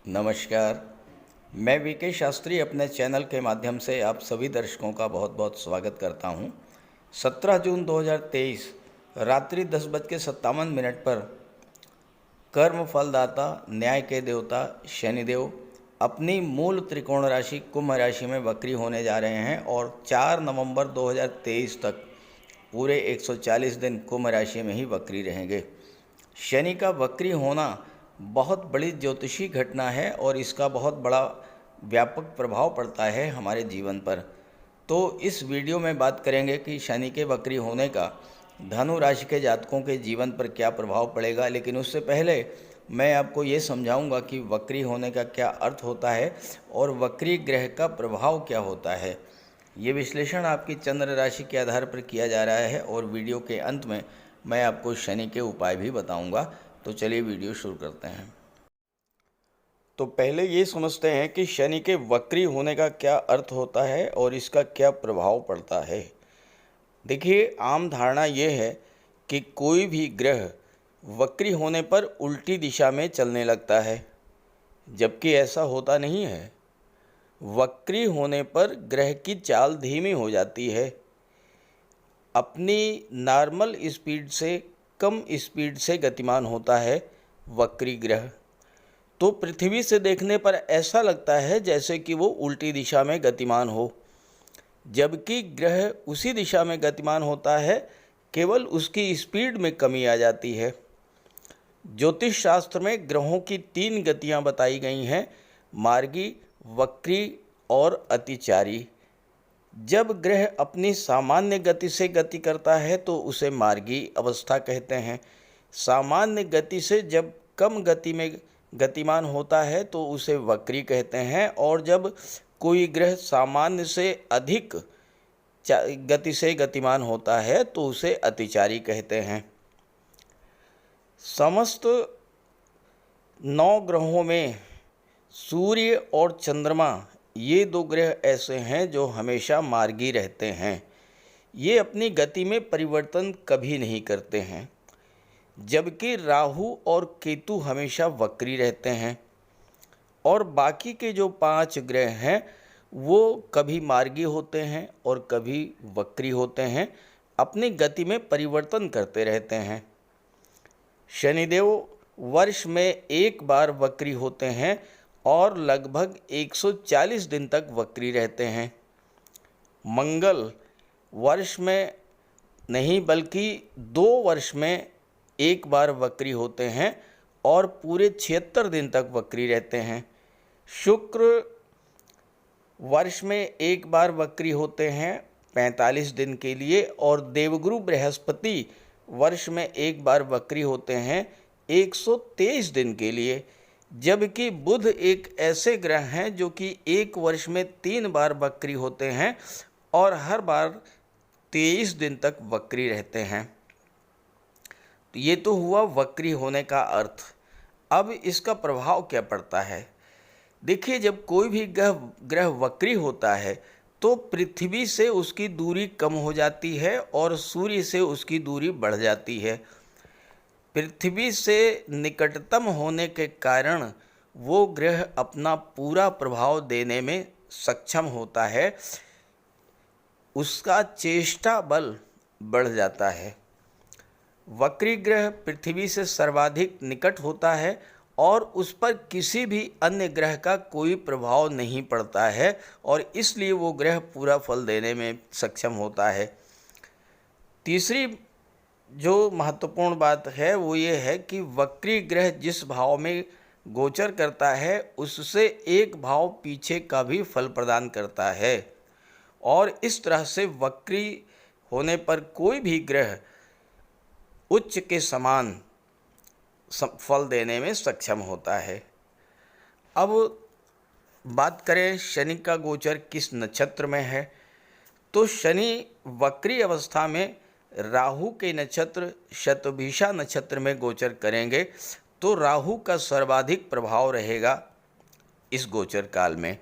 नमस्कार। मैं वीके शास्त्री अपने चैनल के माध्यम से आप सभी दर्शकों का बहुत बहुत स्वागत करता हूं। 17 जून 2023 रात्रि 10:57 पर कर्म फलदाता न्याय के देवता शनिदेव अपनी मूल त्रिकोण राशि कुंभ राशि में वक्री होने जा रहे हैं और 4 नवंबर 2023 तक पूरे 140 दिन कुंभ राशि में ही वक्री रहेंगे। शनि का वक्री होना बहुत बड़ी ज्योतिषी घटना है और इसका बहुत बड़ा व्यापक प्रभाव पड़ता है हमारे जीवन पर। तो इस वीडियो में बात करेंगे कि शनि के वक्री होने का धनु राशि के जातकों के जीवन पर क्या प्रभाव पड़ेगा। लेकिन उससे पहले मैं आपको ये समझाऊंगा कि वक्री होने का क्या अर्थ होता है और वक्री ग्रह का प्रभाव क्या होता है। ये विश्लेषण आपकी चंद्र राशि के आधार पर किया जा रहा है और वीडियो के अंत में मैं आपको शनि के उपाय भी बताऊंगा। तो चलिए वीडियो शुरू करते हैं। तो पहले ये समझते हैं कि शनि के वक्री होने का क्या अर्थ होता है और इसका क्या प्रभाव पड़ता है। देखिए, आम धारणा ये है कि कोई भी ग्रह वक्री होने पर उल्टी दिशा में चलने लगता है, जबकि ऐसा होता नहीं है। वक्री होने पर ग्रह की चाल धीमी हो जाती है, अपनी नॉर्मल स्पीड से कम स्पीड से गतिमान होता है वक्री ग्रह। तो पृथ्वी से देखने पर ऐसा लगता है जैसे कि वो उल्टी दिशा में गतिमान हो, जबकि ग्रह उसी दिशा में गतिमान होता है, केवल उसकी स्पीड में कमी आ जाती है। ज्योतिष शास्त्र में ग्रहों की 3 गतियां बताई गई हैं: मार्गी, वक्री और अतिचारी। जब ग्रह अपनी सामान्य गति से गति करता है तो उसे मार्गी अवस्था कहते हैं। सामान्य गति से जब कम गति में गतिमान होता है तो उसे वक्री कहते हैं, और जब कोई ग्रह सामान्य से अधिक गति से गतिमान होता है तो उसे अतिचारी कहते हैं। समस्त 9 ग्रहों में सूर्य और चंद्रमा, ये 2 ग्रह ऐसे हैं जो हमेशा मार्गी रहते हैं। ये अपनी गति में परिवर्तन कभी नहीं करते हैं, जबकि राहु और केतु हमेशा वक्री रहते हैं। और बाकी के जो 5 ग्रह हैं वो कभी मार्गी होते हैं और कभी वक्री होते हैं, अपनी गति में परिवर्तन करते रहते हैं। शनिदेव वर्ष में एक बार वक्री होते हैं और लगभग 140 दिन तक वक्री रहते हैं। मंगल वर्ष में नहीं बल्कि 2 वर्ष में एक बार वक्री होते हैं और पूरे 76 दिन तक वक्री रहते हैं। शुक्र वर्ष में एक बार वक्री होते हैं 45 दिन के लिए, और देवगुरु बृहस्पति वर्ष में एक बार वक्री होते हैं 123 दिन के लिए। जबकि बुध एक ऐसे ग्रह हैं जो कि एक वर्ष में 3 बार वक्री होते हैं और हर बार 23 दिन तक वक्री रहते हैं। तो ये तो हुआ वक्री होने का अर्थ। अब इसका प्रभाव क्या पड़ता है। देखिए, जब कोई भी ग्रह वक्री होता है तो पृथ्वी से उसकी दूरी कम हो जाती है और सूर्य से उसकी दूरी बढ़ जाती है। पृथ्वी से निकटतम होने के कारण वो ग्रह अपना पूरा प्रभाव देने में सक्षम होता है, उसका चेष्टा बल बढ़ जाता है। वक्री ग्रह पृथ्वी से सर्वाधिक निकट होता है और उस पर किसी भी अन्य ग्रह का कोई प्रभाव नहीं पड़ता है, और इसलिए वो ग्रह पूरा फल देने में सक्षम होता है। तीसरी जो महत्वपूर्ण बात है वो ये है कि वक्री ग्रह जिस भाव में गोचर करता है उससे एक भाव पीछे का भी फल प्रदान करता है, और इस तरह से वक्री होने पर कोई भी ग्रह उच्च के समान फल देने में सक्षम होता है। अब बात करें शनि का गोचर किस नक्षत्र में है, तो शनि वक्री अवस्था में राहु के नक्षत्र शतभिषा नक्षत्र में गोचर करेंगे, तो राहु का सर्वाधिक प्रभाव रहेगा इस गोचर काल में,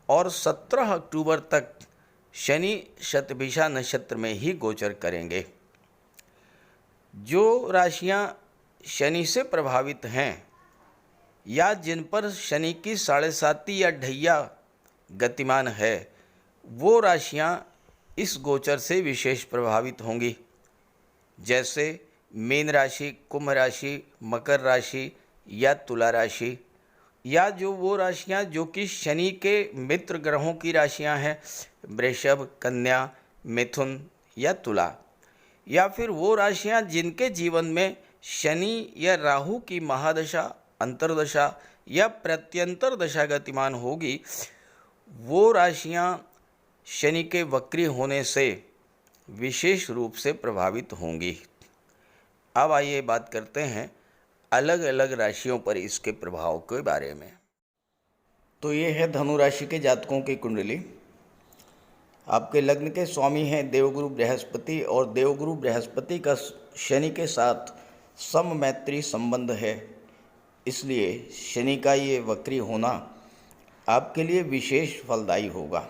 और 17 अक्टूबर तक शनि शतभिषा नक्षत्र में ही गोचर करेंगे। जो राशियां शनि से प्रभावित हैं या जिन पर शनि की 7.5 या ढैया गतिमान है, वो राशियां इस गोचर से विशेष प्रभावित होंगी। जैसे मीन राशि, कुंभ राशि, मकर राशि या तुला राशि, या जो वो राशियां जो कि शनि के मित्र ग्रहों की राशियां हैं, वृषभ, कन्या, मिथुन या तुला, या फिर वो राशियां जिनके जीवन में शनि या राहु की महादशा, अंतर्दशा या प्रत्यंतर दशा गतिमान होगी, वो राशियां शनि के वक्री होने से विशेष रूप से प्रभावित होंगी। अब आइए बात करते हैं अलग अलग राशियों पर इसके प्रभाव के बारे में। तो ये है धनु राशि के जातकों की कुंडली। आपके लग्न के स्वामी हैं देवगुरु बृहस्पति, और देवगुरु बृहस्पति का शनि के साथ सममैत्री संबंध है, इसलिए शनि का ये वक्री होना आपके लिए विशेष फलदायी होगा।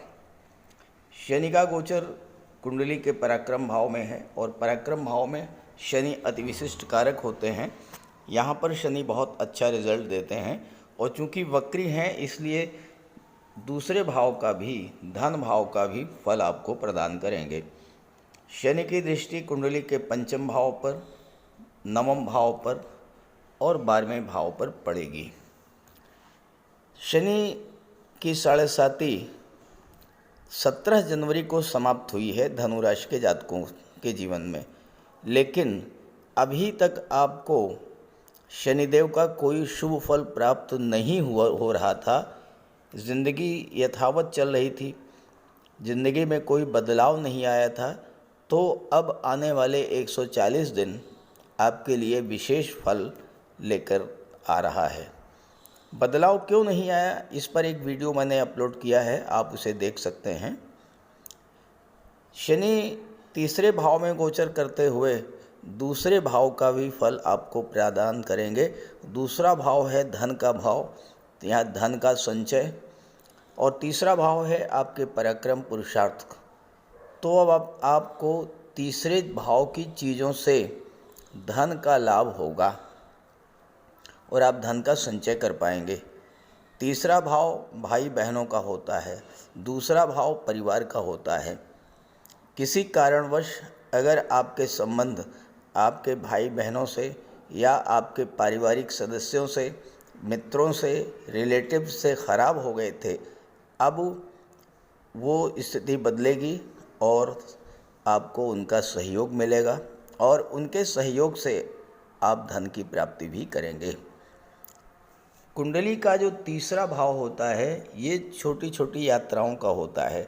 शनि का गोचर कुंडली के पराक्रम भाव में है, और पराक्रम भाव में शनि अति विशिष्ट कारक होते हैं। यहाँ पर शनि बहुत अच्छा रिजल्ट देते हैं, और चूँकि वक्री हैं इसलिए दूसरे भाव का भी, धन भाव का भी फल आपको प्रदान करेंगे। शनि की दृष्टि कुंडली के पंचम भाव पर, नवम भाव पर और 12वें भाव पर पड़ेगी। शनि की 7.5 17 जनवरी को समाप्त हुई है धनु राशि के जातकों के जीवन में, लेकिन अभी तक आपको शनिदेव का कोई शुभ फल प्राप्त नहीं हो रहा था। ज़िंदगी यथावत चल रही थी, ज़िंदगी में कोई बदलाव नहीं आया था। तो अब आने वाले 140 दिन आपके लिए विशेष फल लेकर आ रहा है। बदलाव क्यों नहीं आया, इस पर एक वीडियो मैंने अपलोड किया है, आप उसे देख सकते हैं। शनि तीसरे भाव में गोचर करते हुए दूसरे भाव का भी फल आपको प्रदान करेंगे। दूसरा भाव है धन का भाव, यहाँ धन का संचय, और तीसरा भाव है आपके पराक्रम पुरुषार्थ। तो अब आपको तीसरे भाव की चीज़ों से धन का लाभ होगा और आप धन का संचय कर पाएंगे। तीसरा भाव भाई बहनों का होता है, दूसरा भाव परिवार का होता है। किसी कारणवश अगर आपके संबंध आपके भाई बहनों से या आपके पारिवारिक सदस्यों से, मित्रों से, रिलेटिव से ख़राब हो गए थे, अब वो स्थिति बदलेगी और आपको उनका सहयोग मिलेगा, और उनके सहयोग से आप धन की प्राप्ति भी करेंगे। कुंडली का जो तीसरा भाव होता है, ये छोटी छोटी यात्राओं का होता है,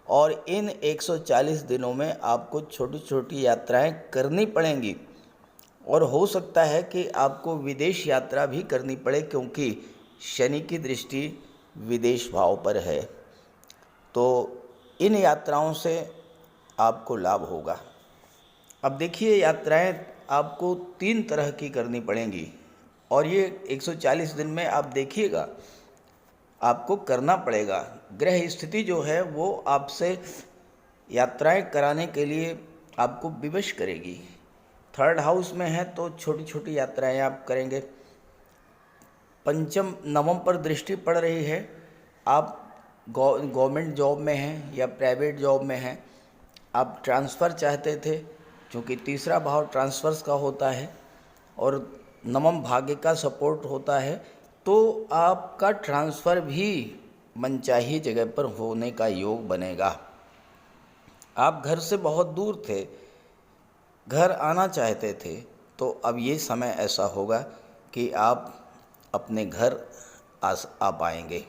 और इन 140 दिनों में आपको छोटी छोटी यात्राएं करनी पड़ेंगी, और हो सकता है कि आपको विदेश यात्रा भी करनी पड़े, क्योंकि शनि की दृष्टि विदेश भाव पर है। तो इन यात्राओं से आपको लाभ होगा। अब देखिए, यात्राएं आपको 3 तरह की करनी पड़ेंगी, और ये 140 दिन में आप देखिएगा आपको करना पड़ेगा। ग्रह स्थिति जो है वो आपसे यात्राएं कराने के लिए आपको विवश करेगी। 3rd हाउस में है तो छोटी छोटी यात्राएं आप करेंगे। पंचम नवम पर दृष्टि पड़ रही है, आप गवर्नमेंट जॉब में हैं या प्राइवेट जॉब में हैं, आप ट्रांसफ़र चाहते थे, क्योंकि तीसरा भाव ट्रांसफ़र्स का होता है और नवम भाग्य का सपोर्ट होता है, तो आपका ट्रांसफ़र भी मनचाही जगह पर होने का योग बनेगा। आप घर से बहुत दूर थे, घर आना चाहते थे, तो अब ये समय ऐसा होगा कि आप अपने घर आ पाएंगे।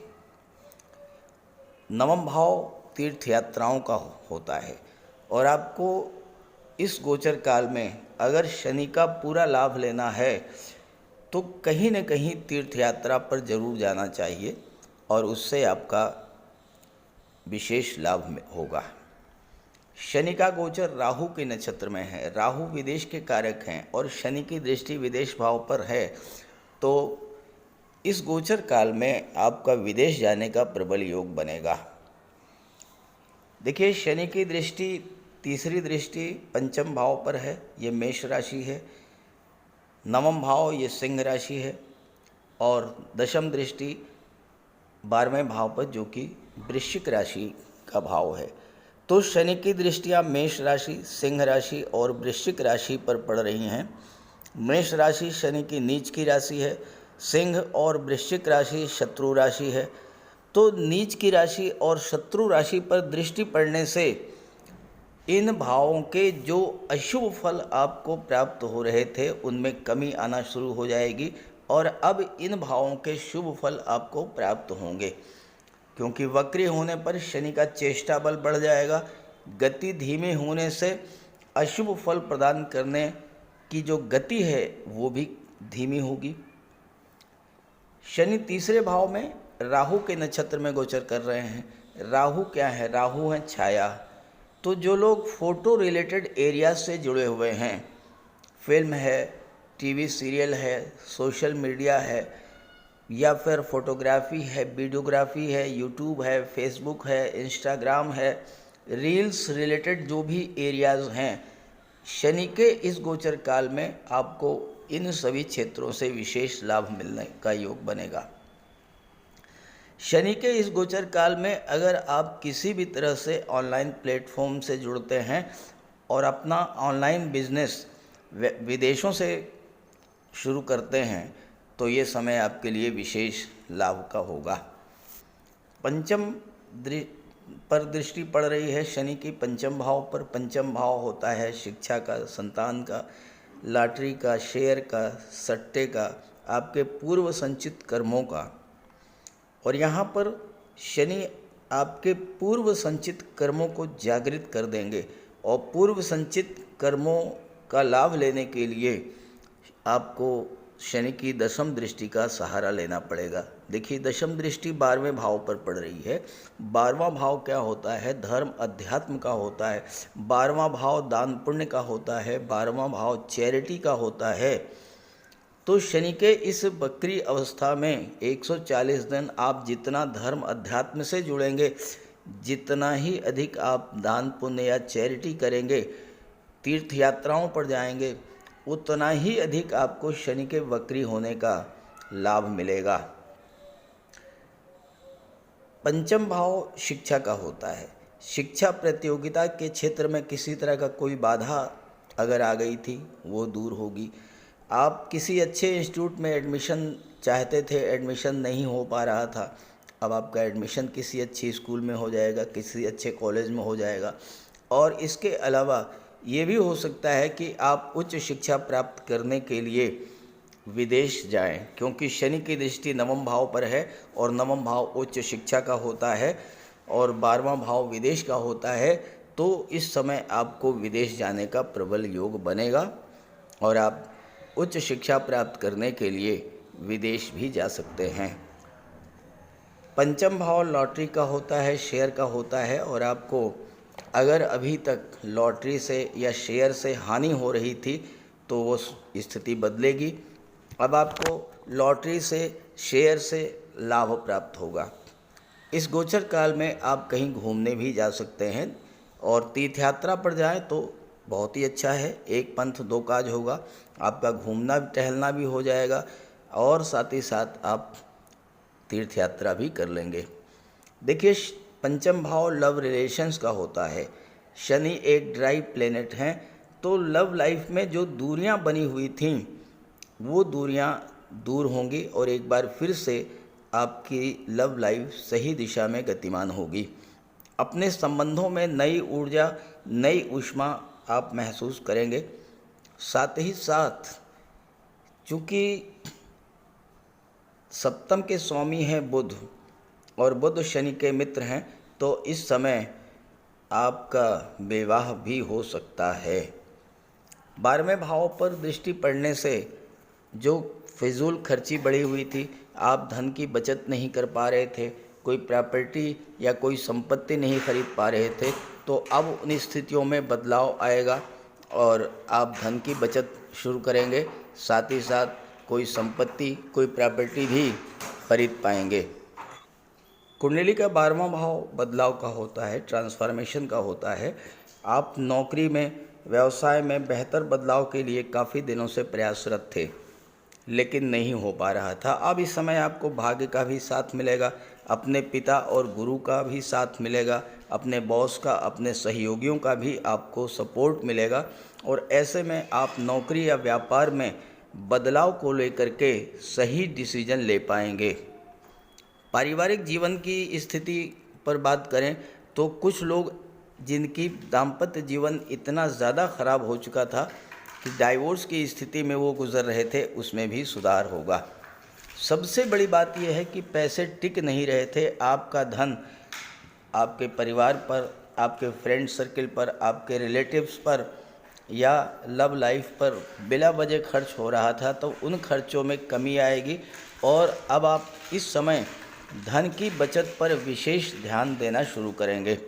नवम भाव तीर्थ यात्राओं का होता है, और आपको इस गोचर काल में अगर शनि का पूरा लाभ लेना है तो कहीं न कहीं तीर्थ यात्रा पर जरूर जाना चाहिए, और उससे आपका विशेष लाभ होगा। शनि का गोचर राहु के नक्षत्र में है, राहु विदेश के कारक हैं और शनि की दृष्टि विदेश भाव पर है, तो इस गोचर काल में आपका विदेश जाने का प्रबल योग बनेगा। देखिए, शनि की दृष्टि, तीसरी दृष्टि पंचम भाव पर है, ये मेष राशि है। नवम भाव ये सिंह राशि है, और दशम दृष्टि 12वें भाव पर जो कि वृश्चिक राशि का भाव है। तो शनि की दृष्टियाँ मेष राशि, सिंह राशि और वृश्चिक राशि पर पड़ रही हैं। मेष राशि शनि की नीच की राशि है, सिंह और वृश्चिक राशि शत्रु राशि है। तो नीच की राशि और शत्रु राशि पर दृष्टि पड़ने से इन भावों के जो अशुभ फल आपको प्राप्त हो रहे थे उनमें कमी आना शुरू हो जाएगी और अब इन भावों के शुभ फल आपको प्राप्त होंगे, क्योंकि वक्री होने पर शनि का चेष्टा बल बढ़ जाएगा। गति धीमे होने से अशुभ फल प्रदान करने की जो गति है वो भी धीमी होगी। शनि तीसरे भाव में राहु के नक्षत्र में गोचर कर रहे हैं। राहु क्या है? राहु है छाया। तो जो लोग फोटो रिलेटेड एरिया से जुड़े हुए हैं, फिल्म है, टीवी सीरियल है, सोशल मीडिया है, या फिर फोटोग्राफी है, वीडियोग्राफी है, यूट्यूब है, फेसबुक है, इंस्टाग्राम है, रील्स रिलेटेड जो भी एरियाज़ हैं, शनि के इस गोचर काल में आपको इन सभी क्षेत्रों से विशेष लाभ मिलने का योग बनेगा। शनि के इस गोचर काल में अगर आप किसी भी तरह से ऑनलाइन प्लेटफॉर्म से जुड़ते हैं और अपना ऑनलाइन बिजनेस विदेशों से शुरू करते हैं तो ये समय आपके लिए विशेष लाभ का होगा। पंचम पर दृष्टि पड़ रही है शनि की पंचम भाव पर। पंचम भाव होता है शिक्षा का, संतान का, लॉटरी का, शेयर का, सट्टे का, आपके पूर्व संचित कर्मों का। और यहाँ पर शनि आपके पूर्व संचित कर्मों को जागृत कर देंगे और पूर्व संचित कर्मों का लाभ लेने के लिए आपको शनि की दशम दृष्टि का सहारा लेना पड़ेगा। देखिए, दशम दृष्टि 12वें भाव पर पड़ रही है। 12वां भाव क्या होता है? धर्म अध्यात्म का होता है। 12वां भाव दान पुण्य का होता है। 12वां भाव चैरिटी का होता है। तो शनि के इस वक्री अवस्था में 140 दिन आप जितना धर्म अध्यात्म से जुड़ेंगे, जितना ही अधिक आप दान पुण्य या चैरिटी करेंगे, तीर्थ यात्राओं पर जाएंगे, उतना ही अधिक आपको शनि के वक्री होने का लाभ मिलेगा। पंचम भाव शिक्षा का होता है। शिक्षा प्रतियोगिता के क्षेत्र में किसी तरह का कोई बाधा अगर आ गई थी वो दूर होगी। आप किसी अच्छे इंस्टीट्यूट में एडमिशन चाहते थे, एडमिशन नहीं हो पा रहा था, अब आपका एडमिशन किसी अच्छी स्कूल में हो जाएगा, किसी अच्छे कॉलेज में हो जाएगा। और इसके अलावा ये भी हो सकता है कि आप उच्च शिक्षा प्राप्त करने के लिए विदेश जाएं, क्योंकि शनि की दृष्टि नवम भाव पर है और नवम भाव उच्च शिक्षा का होता है और 12वां भाव विदेश का होता है। तो इस समय आपको विदेश जाने का प्रबल योग बनेगा और आप उच्च शिक्षा प्राप्त करने के लिए विदेश भी जा सकते हैं। पंचम भाव लॉटरी का होता है, शेयर का होता है और आपको अगर अभी तक लॉटरी से या शेयर से हानि हो रही थी तो वो स्थिति बदलेगी। अब आपको लॉटरी से, शेयर से लाभ प्राप्त होगा। इस गोचर काल में आप कहीं घूमने भी जा सकते हैं और तीर्थ यात्रा पर जाएं तो बहुत ही अच्छा है। एक पंथ दो काज होगा, आपका घूमना टहलना भी हो जाएगा और साथ ही साथ आप तीर्थ यात्रा भी कर लेंगे। देखिए, पंचम भाव लव रिलेशंस का होता है। शनि एक ड्राई प्लेनेट हैं, तो लव लाइफ में जो दूरियां बनी हुई थीं वो दूरियां दूर होंगी और एक बार फिर से आपकी लव लाइफ सही दिशा में गतिमान होगी। अपने संबंधों में नई ऊर्जा, नई ऊष्मा आप महसूस करेंगे। साथ ही साथ चूँकि सप्तम के स्वामी हैं बुध और बुध शनि के मित्र हैं, तो इस समय आपका विवाह भी हो सकता है। 12वें भाव पर दृष्टि पड़ने से जो फिजूल खर्ची बढ़ी हुई थी, आप धन की बचत नहीं कर पा रहे थे, कोई प्रॉपर्टी या कोई संपत्ति नहीं खरीद पा रहे थे, तो अब उन स्थितियों में बदलाव आएगा और आप धन की बचत शुरू करेंगे। साथ ही साथ कोई संपत्ति, कोई प्रॉपर्टी भी खरीद पाएंगे। कुंडली का 12वां भाव बदलाव का होता है, ट्रांसफॉर्मेशन का होता है। आप नौकरी में, व्यवसाय में बेहतर बदलाव के लिए काफ़ी दिनों से प्रयासरत थे, लेकिन नहीं हो पा रहा था। अब इस समय आपको भाग्य का भी साथ मिलेगा, अपने पिता और गुरु का भी साथ मिलेगा, अपने बॉस का, अपने सहयोगियों का भी आपको सपोर्ट मिलेगा और ऐसे में आप नौकरी या व्यापार में बदलाव को लेकर के सही डिसीजन ले पाएंगे। पारिवारिक जीवन की स्थिति पर बात करें तो कुछ लोग जिनकी दाम्पत्य जीवन इतना ज़्यादा खराब हो चुका था कि डाइवोर्स की स्थिति में वो गुजर रहे थे, उसमें भी सुधार होगा। सबसे बड़ी बात यह है कि पैसे टिक नहीं रहे थे, आपका धन आपके परिवार पर, आपके फ्रेंड सर्किल पर, आपके रिलेटिव्स पर या लव लाइफ पर बिला वजह खर्च हो रहा था, तो उन खर्चों में कमी आएगी और अब आप इस समय धन की बचत पर विशेष ध्यान देना शुरू करेंगे।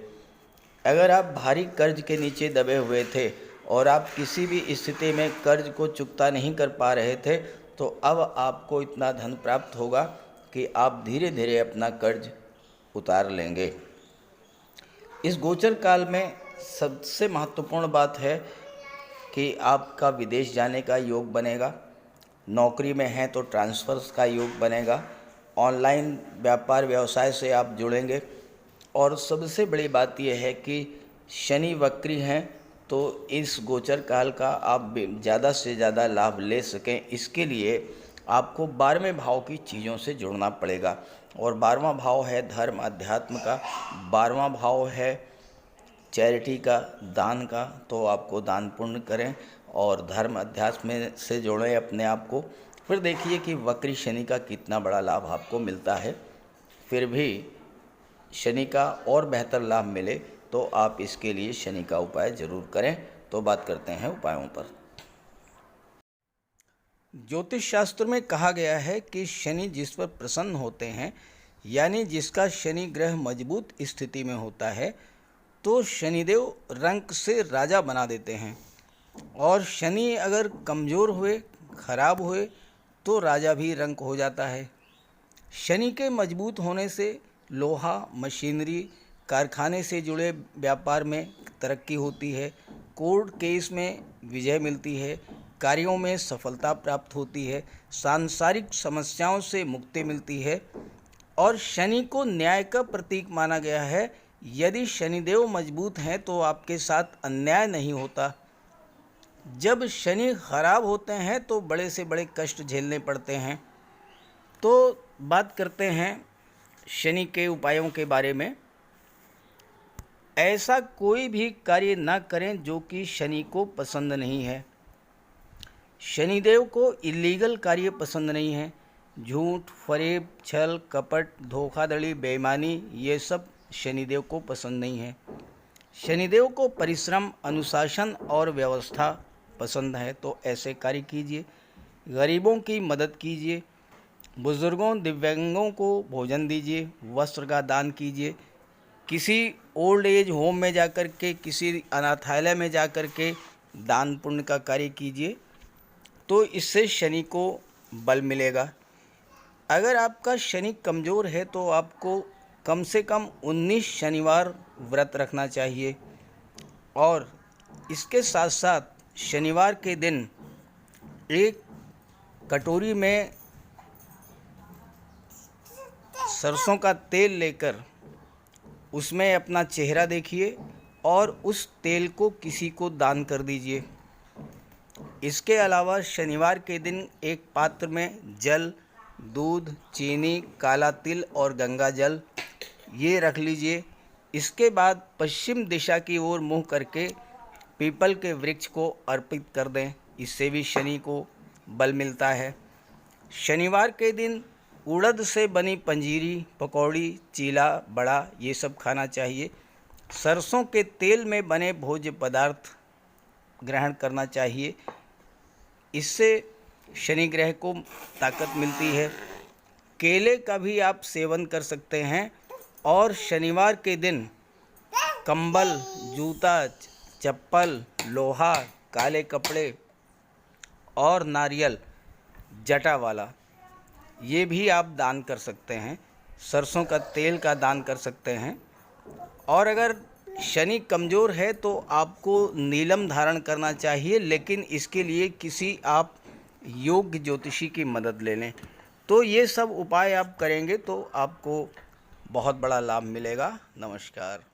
अगर आप भारी कर्ज के नीचे दबे हुए थे और आप किसी भी स्थिति में कर्ज को चुकता नहीं कर पा रहे थे, तो अब आपको इतना धन प्राप्त होगा कि आप धीरे धीरे अपना कर्ज उतार लेंगे। इस गोचर काल में सबसे महत्वपूर्ण बात है कि आपका विदेश जाने का योग बनेगा, नौकरी में हैं तो ट्रांसफ़र्स का योग बनेगा, ऑनलाइन व्यापार व्यवसाय से आप जुड़ेंगे और सबसे बड़ी बात यह है कि शनि वक्री हैं, तो इस गोचर काल का आप ज़्यादा से ज़्यादा लाभ ले सकें, इसके लिए आपको 12वें भाव की चीज़ों से जुड़ना पड़ेगा और 12वां भाव है धर्म अध्यात्म का, 12वां भाव है चैरिटी का, दान का। तो आपको दान पुण्य करें और धर्म अध्यात्म में से जोड़ें अपने आप को। फिर देखिए कि वक्री शनि का कितना बड़ा लाभ आपको मिलता है। फिर भी शनि का और बेहतर लाभ मिले तो आप इसके लिए शनि का उपाय जरूर करें। तो बात करते हैं उपायों पर। ज्योतिष शास्त्र में कहा गया है कि शनि जिस पर प्रसन्न होते हैं, यानी जिसका शनि ग्रह मजबूत स्थिति में होता है, तो शनिदेव रंक से राजा बना देते हैं और शनि अगर कमज़ोर हुए, खराब हुए, तो राजा भी रंक हो जाता है। शनि के मजबूत होने से लोहा, मशीनरी, कारखाने से जुड़े व्यापार में तरक्की होती है, कोर्ट केस में विजय मिलती है, कार्यों में सफलता प्राप्त होती है, सांसारिक समस्याओं से मुक्ति मिलती है और शनि को न्याय का प्रतीक माना गया है। यदि शनिदेव मजबूत हैं तो आपके साथ अन्याय नहीं होता। जब शनि खराब होते हैं तो बड़े से बड़े कष्ट झेलने पड़ते हैं। तो बात करते हैं शनि के उपायों के बारे में। ऐसा कोई भी कार्य ना करें जो कि शनि को पसंद नहीं है। शनिदेव को इलीगल कार्य पसंद नहीं है। झूठ, फरेब, छल, कपट, धोखाधड़ी, बेईमानी, ये सब शनिदेव को पसंद नहीं है। शनिदेव को परिश्रम, अनुशासन और व्यवस्था पसंद है, तो ऐसे कार्य कीजिए। गरीबों की मदद कीजिए, बुज़ुर्गों, दिव्यांगों को भोजन दीजिए, वस्त्र का दान कीजिए, किसी ओल्ड एज होम में जाकर के, किसी अनाथालय में जाकर के दान पुण्य का कार्य कीजिए, तो इससे शनि को बल मिलेगा। अगर आपका शनि कमज़ोर है तो आपको कम से कम 19 शनिवार व्रत रखना चाहिए और इसके साथ साथ शनिवार के दिन एक कटोरी में सरसों का तेल लेकर उसमें अपना चेहरा देखिए और उस तेल को किसी को दान कर दीजिए। इसके अलावा शनिवार के दिन एक पात्र में जल, दूध, चीनी, काला तिल और गंगा जल ये रख लीजिए। इसके बाद पश्चिम दिशा की ओर मुँह करके पीपल के वृक्ष को अर्पित कर दें, इससे भी शनि को बल मिलता है। शनिवार के दिन उड़द से बनी पंजीरी, पकौड़ी, चीला, बड़ा ये सब खाना चाहिए। सरसों के तेल में बने भोज्य पदार्थ ग्रहण करना चाहिए, इससे शनि ग्रह को ताकत मिलती है। केले का भी आप सेवन कर सकते हैं और शनिवार के दिन कंबल, जूता, चप्पल, लोहा, काले कपड़े और नारियल जटा वाला ये भी आप दान कर सकते हैं। सरसों का तेल का दान कर सकते हैं। और अगर शनि कमज़ोर है तो आपको नीलम धारण करना चाहिए, लेकिन इसके लिए किसी आप योग्य ज्योतिषी की मदद ले लें। तो ये सब उपाय आप करेंगे तो आपको बहुत बड़ा लाभ मिलेगा। नमस्कार।